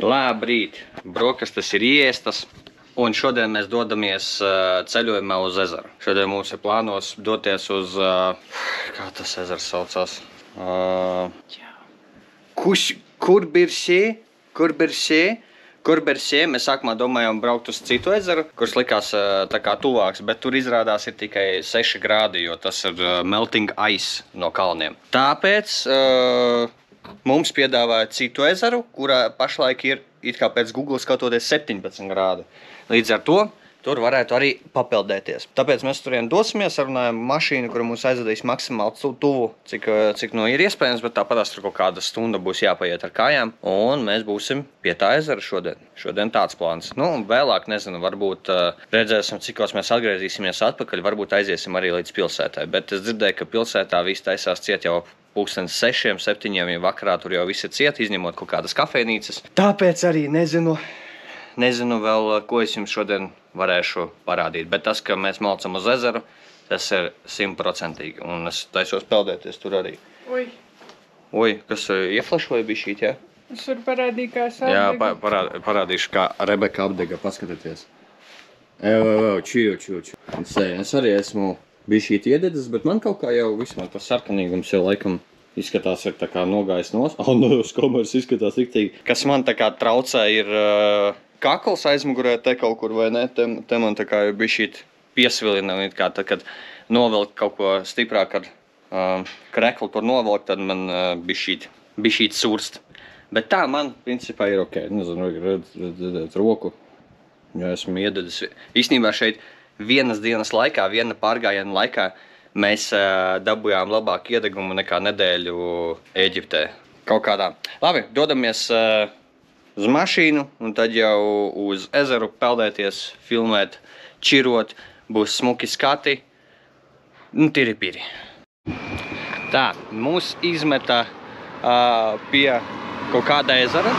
Labrīt! Brokastis ir iestas, un šodien mēs dodamies ceļojumā uz ezeru. Šodien mums ir plānos doties uz, kā tas ezers saucās? Kurbersē. Mēs sākumā domājām braukt uz citu ezeru, kurš likās tā kā tuvāks, bet tur izrādās ir tikai 6 grādi, jo tas ir melting ice no kalniem. Tāpēc mums piedāvāja citu ezeru, kurā pašlaik ir, it kā pēc Google skatoties, 17 grādi. Līdz ar to tur varētu arī papeldēties. Tāpēc mēs turien dosimies, runājam mašīnu, kura mums aizvedīs maksimāli tuvu, cik no ir iespējams, bet tāpat tur kaut kāda stunda būs jāpaiet ar kājām, un mēs būsim pie tā ezera šodien. Šodien tāds plāns. Nu, un vēlāk, nezinu, varbūt redzēsim, cikos mēs atgriezīsimies atpakaļ, varbūt aiziesim arī līdz pilsētai, bet es dzirdēju, ka pilsētā viss taisās ciet jau 6, 7 vakarā, tur jau viss ir ciet, izņemot kaut kādas kafejnīcas. Tāpēc arī nezinu vēl, ko es jums šodien varēšu parādīt, bet tas, ka mēs malcam uz ezeru, tas ir 100%, un es taisos peldēties tur arī. Oi, kas ieflašoja bišķīt, jā? Es varu parādīt, kā es apdegu. Jā, parādīšu, kā Rebeka apdega, paskatieties. Čiju. Es arī esmu bišķīt iededzis, bet man kaut kā jau vismaz tas sarkanīgums jau laikam izskatās ir tā kā nogājis nos. Skomers izskatās riktīgi. Kas man tā kā traucē ir kakls aizmugurē te kaut kur, vai ne? Te man tā kā jau bišķīt piesvilina, kā tad, kad novelk kaut ko stiprāk ar kreklu tur novelk, tad man bišķīt surst. Bet tā man, principā, ir ok. Nezinu, redzēt roku. Jā, esmu iededzis. Īstenībā šeit vienas dienas laikā, viena pārgājiena laikā mēs dabujām labāku iedegumu nekā nedēļu Ēģiptē. Kaut kādā. Labi, dodamies uz mašīnu un tad jau uz ezeru peldēties, filmēt, čirot, būs smuki skati, tiri-piri. Tā, mūs izmeta pie kaut kāda ezera,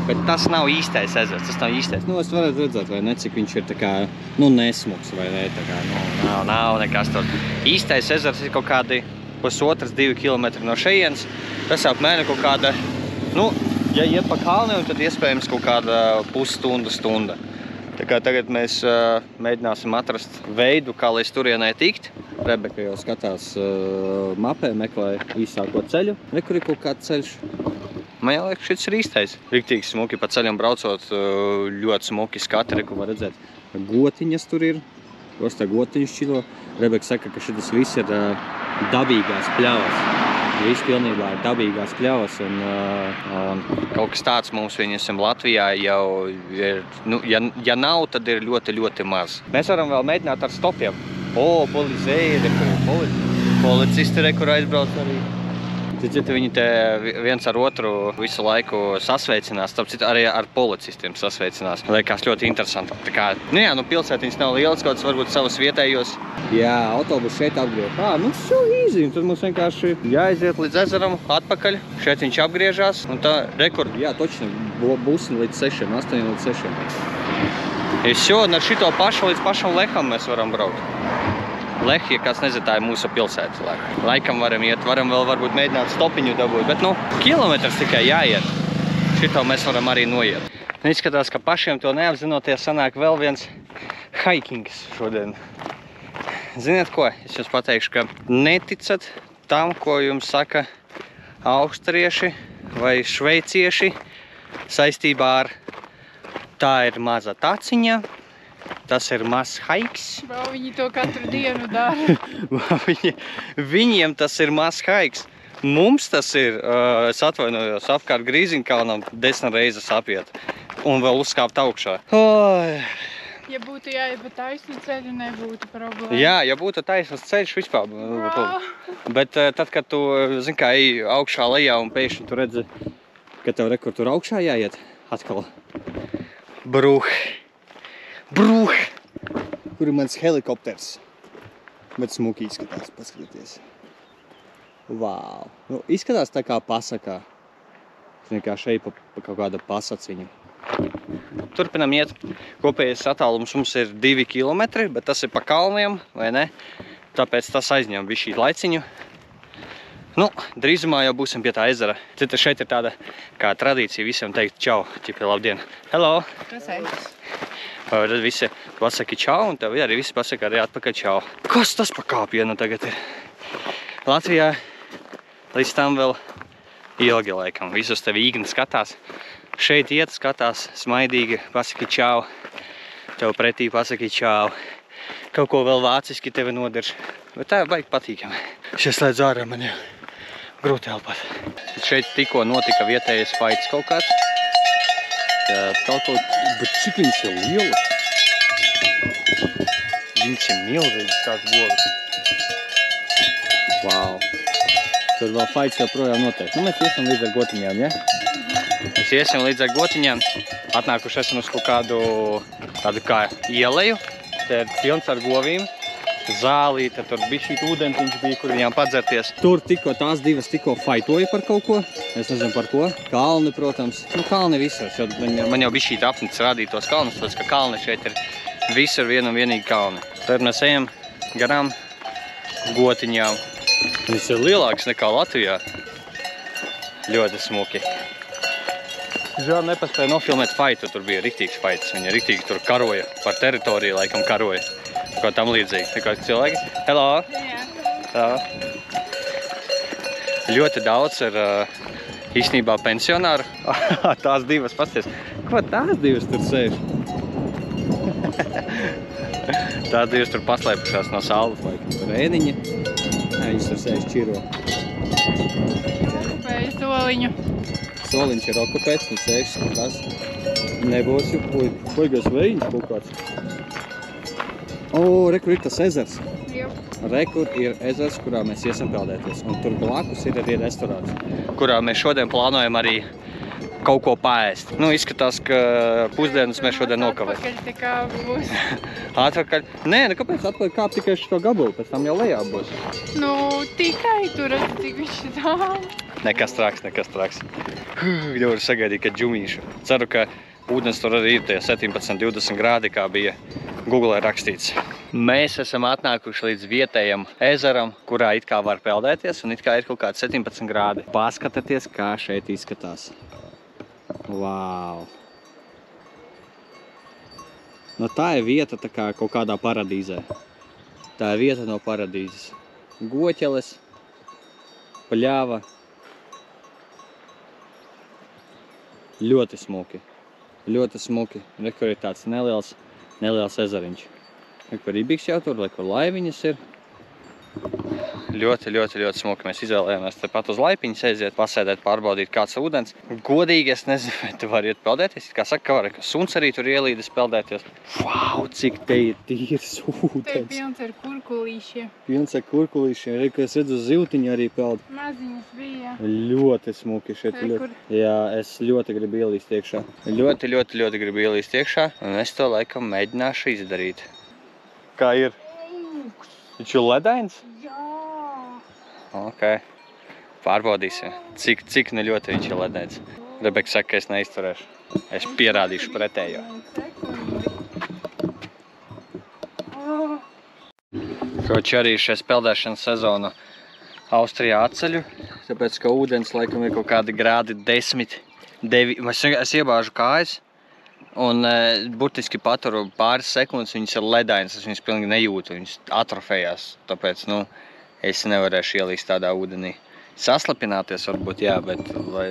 bet tas nav īstais ezers, tas nav īstais. Nu, es varētu redzēt, vai ne, cik viņš ir tā kā, nesmuks, vai ne, tā kā, nav nekas tur. Īstais ezers ir kaut kādi 1,5–2 kilometri no šejienes, tas apmēram kaut kāda, ja iet pa kalniem, tad iespējams kaut kāda pusstunda. Tā kā tagad mēs mēģināsim atrast veidu, kā līdz turienai tikt. Rebeka jau skatās mapē, meklē īsāko ceļu. Kur ir kaut kāds ceļš. Man jāliek, šis ir īstais. Riktīgi smuki pa ceļam braucot, ļoti smuki skati, ko var redzēt. Gotiņas tur ir, tā gotiņas šķilo. Rebeka saka, ka šis viss ir dabīgās pļavas. Viss pilnībā ir dabīgās pļavas, un kaut kas tāds mums viņasim Latvijā jau ir, ja nav, tad ir ļoti, ļoti maz. Mēs varam vēl mēģināt ar stopiem. Policisti, kur aizbrauc arī. Viņi te viens ar otru visu laiku sasveicinās, tāpēc arī ar policistiem sasveicinās. Liekas ļoti interesanti. Tā kā, pilsētiņas nav lielas, kaut kas varbūt savas vietējos. Jā, autobus šeit apgriež. So easy, tad mums vienkārši jāaiziet līdz ezeram, atpakaļ. Šeit viņš apgriežās, un tā rekord. Jā, točni, būsim līdz 6, 8 līdz 6. I все, un ar šito pašu līdz pašam Leham mēs varam braukt. Lehi, ja kāds nezinu, tā ir mūsu pilsēta. Laikam varam iet, varam vēl varbūt mēģināt stopiņu dabūt, bet kilometrs tikai jāiet. Šito mēs varam arī noiet. Izskatās, ka pašiem to neapzinoties sanāk vēl viens hikings šodien. Ziniet ko? Es jums pateikšu, ka neticat tam, ko jums saka austrieši vai šveicieši saistībā ar tā ir maza taciņa. Tas ir mazs haiks. Viņi to katru dienu dara. Viņiem tas ir mazs haiks. Mums tas ir, es atvainojos, apkārt Grīziņkalnam 10 reizes apiet. Un vēl uzkāpt augšā. Ja būtu jāiet pa taisnu ceļu, nebūtu problēma. Jā, ja būtu taisnas ceļš vispār. Bet tad, kad tu, zini kā, ej augšā lejā un pēkšņi tu redzi, ka tev rekur tur augšā jāiet atkal. Bruh! Kur ir mans helikopters. Bet smuki izskatās, paskatieties. Vau! Izskatās tā kā pasakā. Kā šeit pa kaut kāda pasaciņa. Turpinam iet. Kopējais attālums mums ir 2 kilometri, bet tas ir pa kalniem, vai ne? Tāpēc tas aizņem visu šī laiciņu. Nu, drīzumā jau būsim pie tā ezera. Cita šeit ir tāda kā tradīcija visiem teikt čau, ķipi labdien. Hello! Kas esi? Tad visi pasaki čau, un tev arī visi pasaka arī atpakaļ čau. Kas tas pa kāpienu tagad ir? Latvijā līdz tam vēl ilgi laikam. Visus tevi īgni skatās. Šeit iet, skatās, smaidīgi, pasaki čau. Tev pretī pasaki čau. Kaut ko vēl vāciski tevi nodirš. Bet tā baigi patīkami. Šeit slēdz ārā man jau grūti elpāt. Šeit tikko notika vietējais fights kaut kāds. Bet cik viņas ir lielas? Viņas ir milzīgas tās govis. Wow. Tur vēl fights joprojām notiek. Nu, mēs iesim līdz ar gotiņām, ja? Mēs iesim līdz ar gotiņām. Atnākuši esam uz kaut kādu tādu kā ieleju. Te ir pilns ar govīm. Zālīte, tur bišķīt ūdentiņš bija, kur viņām padzerties. Tur tās divas tikko fightoja par kaut ko. Es nezinu par ko. Kalni, protams. Nu, kalni visos. Man jau bišķīt apnicis rādīt tos kalnus, tāpēc, ka kalni šeit ir visur vien un vienīgi kalni. Tad mēs ejam garām gotiņām. Viņas ir lielākas nekā Latvijā. Ļoti smuki. Žēl nepaspēja nofilmēt fightu, tur bija riktīgs fights. Viņa riktīgi tur karoja, par teritoriju laikam karoja. Ko tam līdzīgi. Tā kā cilvēki. Hello! Jā. Ļoti daudz ir īstenībā pensionāru. Tās divas pasties. Ko tās divas tur sēž? Tās divas tur paslēpušās no saules laikam. Tur ēdiņa. Viņas tur sēž čiro. Okupēja soliņu. Soliņš ir okupēts un sēž skatās. Nebūs jau poigas vējiņš kaut kāds. O, rekur ir tas ezers. Rekur ir ezers, kurā mēs iesim peldēties. Un tur blakus ir arī restorāns, kurā mēs šodien plānojam arī kaut ko paēst. Nu, izskatās, ka pusdienas mēs šodien nokavējam. Atpakaļ tā kā būs. Atpakaļ? Nē, kāpēc atpakaļ kāp tikai šo gabalu, pēc tam jau lejā būs. Nu, tikai tur, cik viņš ir tālu. Nekas traks. Jau var sagaidīt, ka džumīšu. Ceru, ka ūdens tur arī ir tie 17-20 grādi, kā bija Google rakstīts. Mēs esam atnākuši līdz vietējam ezeram, kurā it kā var peldēties, un it kā ir kaut kāds 17 grādi. Paskatieties, kā šeit izskatās. Vau! Nu, tā ir vieta tā kā kaut kādā paradīzē. Tā ir vieta no paradīzes. Goķeles, pļava. Ļoti smuki. Ļoti smuki. Rekur ir tāds neliels ezeriņš. Rekur ribīgs jau tur, rekur laiviņas ir. Ļoti smuki. Mēs izvēlējāmies te pat uz laipiņas aiziet, pasēdēt, pārbaudīt kāds ūdens. Godīgi es nezinu, vai tu vari iet peldēties. Kā saka, ka var, ka suns arī tur ielīdes peldēties. Vau, cik te ir tīrs ūdens. Te ir pilns ar kurkulīšiem. Pilns ar kurkulīšiem. Reku es redzu ziltiņu arī peld. Maziņas bija. Ļoti smuki šeit. Jā, es ļoti gribu ielīst iekšā. Ļoti gribu ielīst iekšā. Un es to laikam mēģināšu izdarīt. Kā ir? Viņš ir ledains? Jā. Ok. Pārbaudīsim, cik ne ļoti viņš ir ledains. Rebeka saka, ka es neizturēšu. Es pierādīšu pretējo. Kroči arī šais peldēšanas sezonu Austrijā atceļu, tāpēc, ka ūdens laikam ir kaut kādi grādi 10, 9. Es iebāžu kājas un burtiski paturu pāris sekundes, viņas ir ledainas, es viņas pilnīgi nejūtu, viņas atrofējās, tāpēc, nu, es nevarēšu ielīst tādā ūdenī. Saslapināties varbūt, jā, bet lai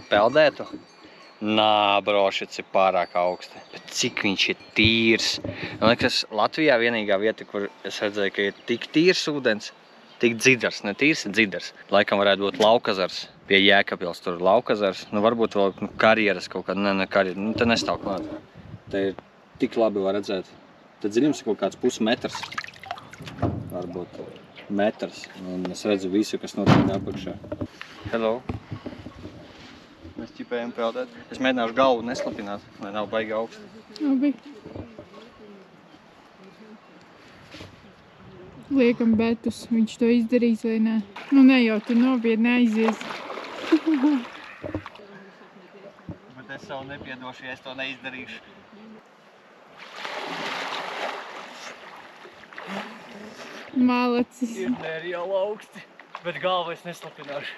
peldētu? Nā, bro, šis ir pārāk augsti. Bet cik viņš ir tīrs. Man liekas, Latvijā vienīgā vieta, kur es redzēju, ka ir tik tīrs ūdens, tik dzidars, ne tīrs, dzidars. Laikam varētu būt Laukazars, pie Jēkabpils tur Laukazars. Nu, varbūt vēl karjeras kaut kāda, ne karjeras, nu, te nestāv klāt. Te ir tik labi var redzēt. Te dziļums ir kaut kāds pusmetrs. Varbūt metrs. Un es redzu visu, kas notiek apakšā. Hello. Mēs ķipējam peldēt. Es mēģināšu galvu neslapināt, lai nav baigi augsti. Labi. Liekam betus, viņš to izdarīs vai nē? Nu ne jau, tu nopietni aizies. Bet es savu nepiedošu, ja es to neizdarīšu. Malacis. Ir nereāli augsti. Bet galvu es neslapināšu.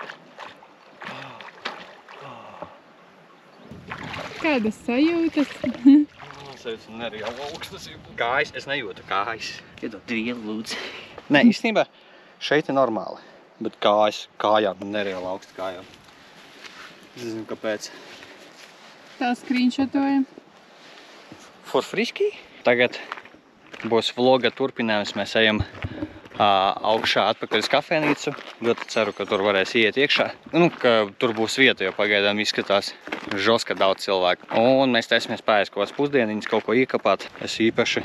Kādas sajūtas? Sajūtas nereāli augstasība. Kājas, es nejūtu kājas. Iedod vielu, lūdzu. Nē, īstenībā šeit ir normāli. Bet kājām nereāli augsta kājām. Es zinu, kāpēc. Tā screenshotojam. For friški. Tagad būs vloga turpinājums. Mēs ejam augšā atpakaļ uz kafēnīcu. Ļoti ceru, ka tur varēs iet iekšā. Ka tur būs vieta, jo pagaidām izskatās žoska daudz cilvēku. Un mēs taisamies pēst kaut kāds pusdieniņas, kaut ko iekapāt. Es īpaši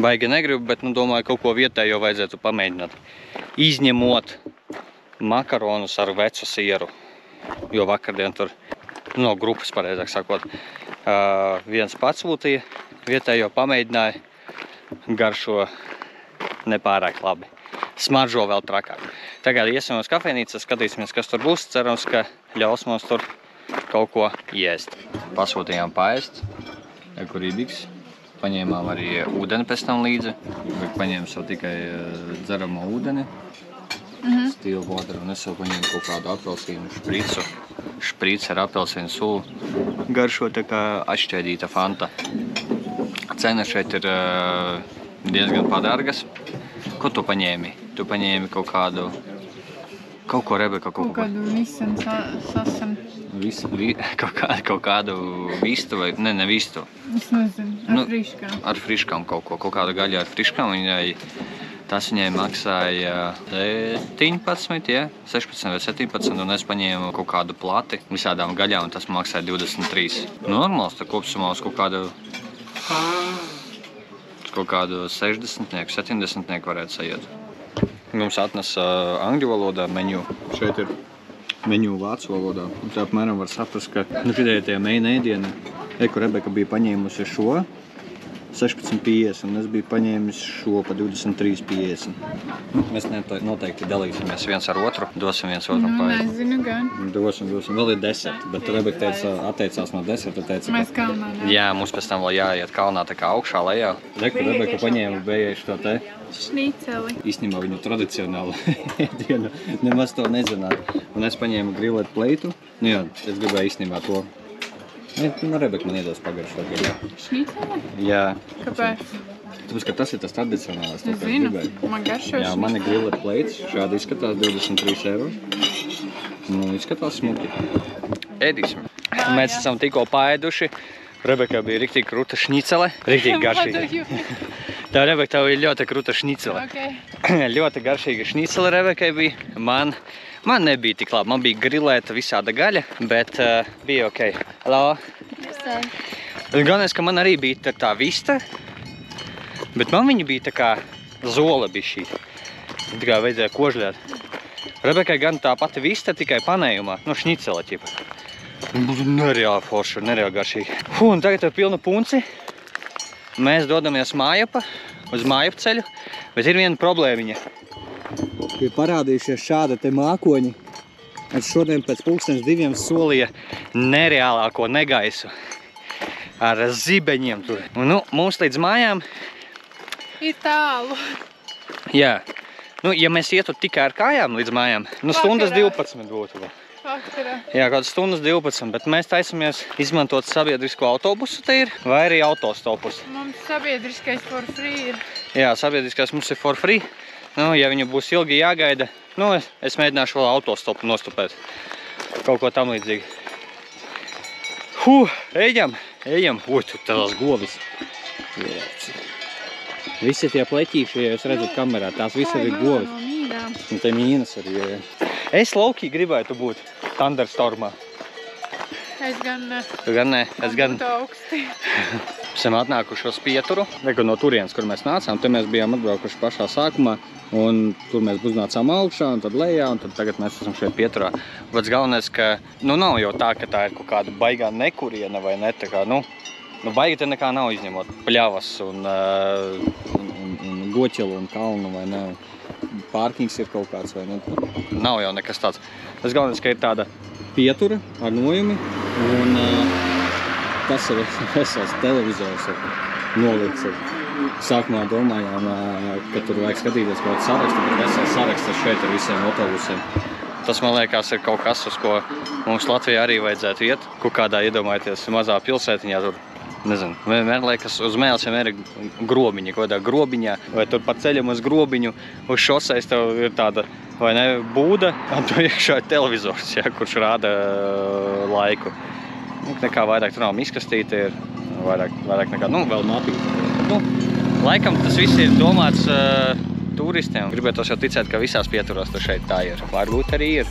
baigi negribu, bet domāju, kaut ko vietējo vajadzētu pamēģināt. Izņemot makaronus ar vecu sieru. Jo vakardien tur, no grupas pareizāk sakot, viens pats sūtīja, vietējo pamēģināja, garšo nepārāk labi. Smaržo vēl trakāk. Tagad iesim uz kafēnīcu, skatīsimies, kas tur būs. Cerams, ka ļaus mums tur kaut ko iest. Pasūtījām paēst, ekurībiks. Paņēmām arī ūdeni pēc tam līdzi. Paņēmu sev tikai dzeramo ūdeni. Steel water, un es sev paņēmu kaut kādu apelsīnu špricu. Špric ar apelsīnu sulu. Garšo tā kā atšķēdīta fanta. Cena šeit ir diezgan padārgas. Ko tu paņēmi? Tu paņēmi kaut kādu... Kaut ko, Rebeka, kaut kādu Nissan Sasan. Kaut kādu vistu vai... Ne vistu. Es nezinu, ar friškām. Ar friškām kaut ko. Kaut kādu gaļu ar friškām. Tas viņai maksāja 17, ja? 16 vai 17, un es paņēmu kaut kādu plati visādām gaļām, un tas maksāja 23. Normāls, tā kopsumā uz kaut kādu 60, 70 varētu sajiet. Mums atnesa angļu valodā menu. Šeit ir menu vācu valodā. Un tā apmēram var saprast, ka šitie meina ēdieni. Rebeka bija paņēmusi šo 16,50 un es biju paņēmis šo pa 23,50. Mēs noteikti dalīsimies viens ar otru. Dosim viens otram paēst. Nezinu gan. Dosim. Vēl ir deserti, bet Rebeka atteicās no deserta. Mēs kalnā. Jā, mums pēc tam vēl jāiet kalnā tā kā augšā lejā. Rebeka paņēma bējuši to te šniceli. Īstenībā viņu tradicionālu ēdienu nemaz to nezināt. Un es paņēmu grilēt pleitu. Jā, es gribēju īstenībā to. Rebeka man iedos pagaršot. Šniceli? Jā. Kāpēc? Tāpēc, ka tas ir tas tradicionālais. Es zinu, man garšo šniceli. Jā, man ir grilēt pleits. Šādi izskatās 23 eiro. Izskatās smuki. Ēdīsim. Mēs esam tikko paēduši. Rebeka bija riktīgi kruta šnicele. Riktīgi garšīga. Tā Rebeka, tev ir ļoti kruta šnicele. Ļoti garšīga šnicele Rebekai bija. Man nebija tik labi. Man bija grilēta visāda gaļa, bet bija ok. Hello. Galvenais, ka man arī bija tā vista, bet man viņa bija tā kā zola bišķī. Tā kā vajadzēja kožļāt. Rebekai gan tā pati vista, tikai panējumā. Šnicele ķipa. Būs nereāli forša, nereāli garšīgi. Un tagad ir pilna punci. Mēs dodamies uz mājapu ceļu, bet ir viena problēmiņa. Ir parādījušies šāda te mākoņi. Es šodien pēc 1:30 solīja nereālāko negaisu ar zibeņiem tur. Un, mums līdz mājām ir tālu. Jā. Ja mēs ietu tikai ar kājām līdz mājām, stundas 12 būtu. Vakarā. Jā, kādas stundas 12, bet mēs taisamies izmantot sabiedrisko autobusu te ir, vai arī autostopus. Mums sabiedriskais for free ir. Jā, sabiedriskais mums ir for free. Ja viņu būs ilgi jāgaida, es mēģināšu vēl autostopu nostupēt. Kaut ko tam līdzīgi. Ejam. Tur tās govis. Visi tie pleķīši, ja jūs redzat kamerā, tās visi ir govis. Un te mīnas arī, jā. Es laukī gribētu būt Thunderstormā. Es gan ne. Tu gan ne? Es gan būtu augsti. Esam atnākuši uz Pieturu. No turienes, kur mēs nācām, te mēs bijām atbraukuši pašā sākumā. Un tur mēs uznācām augšā un tad lejā, un tad tagad mēs esam šeit Pieturā. Pats galvenais, ka nav jau tā, ka tā ir kaut kāda baigā nekuriena vai ne, tā kā, baigi te nekā nav izņemot pļavas un goķilu un kalnu vai ne. Pārkings ir kaut kāds vai ne. Nav jau nekas tāds. Tas galvenais, ka ir tāda Pietura ar nojumi un tas ir vesels televizors ar nolikts ar sākumā domājām, ka tur vajag skatīties kaut kādu sarakstu, bet vesels saraksts šeit ar visiem autobusiem. Tas, man liekas, ir kaut kas, uz ko mums Latvijā arī vajadzētu iet. Kaut kādā iedomājieties mazā pilsētiņā tur, nezinu, vienmēr liekas, uz mēles vienmēr ir grobiņa, kaut kādā grobiņā, vai tur pa ceļam uz grobiņu, uz šoseis tev ir tāda, vai ne, būda, un tur iekšā ir televizors, ja, kurš rāda laiku. Nekā vairāk tur nav miskastīte, ir vairāk nekā, vēl mapīte. Laikam tas viss ir domāts turistiem. Gribētu jau ticēt, ka visās pieturos tur šeit tā ir. Varbūt arī ir.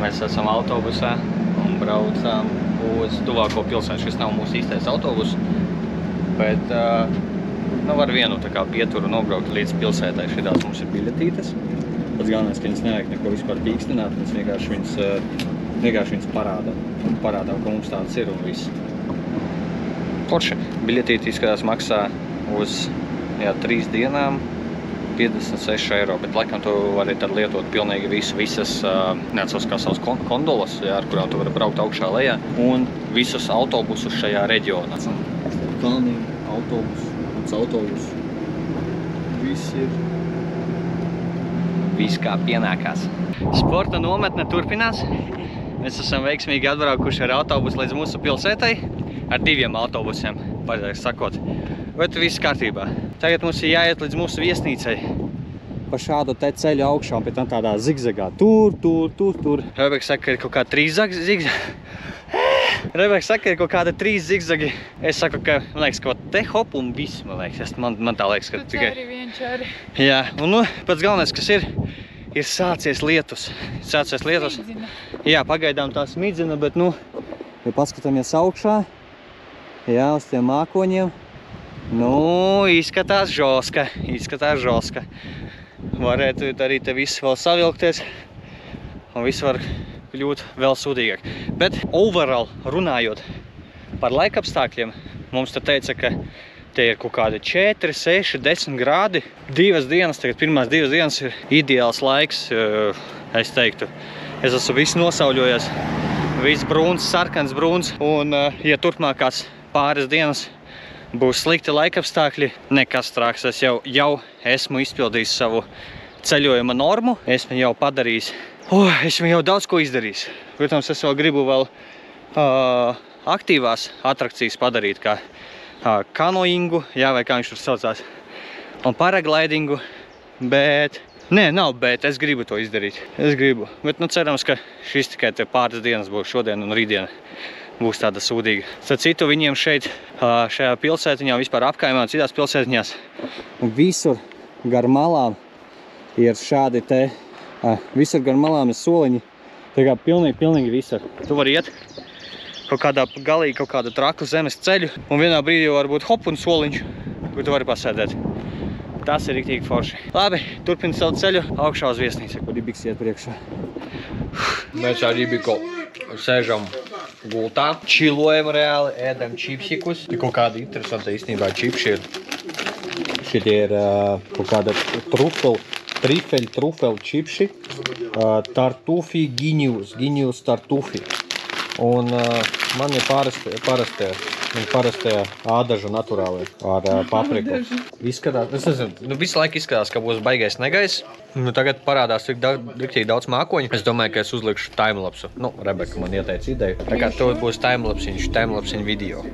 Mēs esam autobusā un braucām uz tuvāko pilsētu. Šis nav mūsu īstais autobus, bet var vienu tā kā pieturu nobraukt līdz pilsētai. Šitās mums ir biļetītes. Pats galvenais, ka viņas nevajag neko vispār pīkstināt, mēs vienkārši viņas parādām, ka mums tāds ir un viss. Forši. Biļetīte izskatās maksā uz 3 dienām 56 eiro, bet laikam tu vari tad lietot pilnīgi visas, neatceros kā savas kondolas, ar kurām tu vari braukt augšā lejā, un visus autobusus šajā reģionā. Kalnī, autobus, viss ir. Viss kā pienākās. Sporta nometne turpinās. Mēs esam veiksmīgi atbraukuši ar autobusu līdz mūsu pilsētai. Ar 2 autobusiem, pareizāk sakot. Bet viss kārtībā. Tagad mums ir jāiet līdz mūsu viesnīcai. Pa šādu te ceļu augšā, un pēc tam tādā zigzagā. Tur. Rebeka saka, ka ir kaut kā 3 zigzagi. Rebeka saka, ka ir kaut kāda 3 zigzagi. Es saku, ka, man liekas, ka te hop un viss, man liekas. Man tā liekas, ka tikai... Čari, vien čari. Jā, un pats galvenais, kas ir sācies lietus. Smidzina. Jā, pagaidām tā smidzina, bet, ja paskatāmies augšā, jā, uz tiem mākoņiem, izskatās žoska. Varētu arī te viss vēl savilkties, un viss var kļūt vēl sūdīgāk. Bet overall runājot par laikapstākļiem, mums te teica, ka te ir kaut kādi 4, 6, 10 grādi. 2 dienas, tagad pirmās 2 dienas ir ideāls laiks, es teiktu. Es esmu viss nosauļojies, viss brūns, sarkans brūns, un ja turpmākās pāris dienas būs slikti laikapstākļi, nekas trāks. Es jau esmu izpildījis savu ceļojuma normu, esmu jau padarījis. Esmu jau daudz ko izdarījis. Protams, es vēl gribu vēl aktīvās atrakcijas padarīt, kā kanoingu, vai kā viņš tur saucās, un paraglidingu, bet, es gribu to izdarīt. Bet, cerams, ka šis tikai te pāris dienas būs šodien un rītdiena būs tāda sūdīga. Starp citu, viņiem šeit, šajā pilsētiņā, vispār apkaimā un citās pilsētiņās, visur gar malām ir šādi te, visur gar malām ir soliņi, tā kā pilnīgi visur. Tu vari iet kaut kādā galīgi, kaut kādu traku zemes ceļu, un vienā brīdī var būt hop un soliņš, kur tu vari pasēdēt. Tas ir riktīgi forši. Labi, turpini savu ceļu augšā uz viesnīcu, kur Ibiks iet priekšā. Mēs ar Ibiku sēžam gultā, čilojam reāli, ēdam čipsikus. Kaut kāda interesanta īstenībā čipši ir. Šitie ir kaut kāda trufeļu čipši, tartufi, ginjus tartufi. Un man ir parastie ādažu naturāli ar papriku. Izskatās, es nezinu, visu laiku izskatās, ka būs baigais negais. Tagad parādās riktīgi daudz mākoņu. Es domāju, ka es uzlikšu timelapsu. Rebeka man ieteica ideju. Tā kā to būs timelapsiņu video.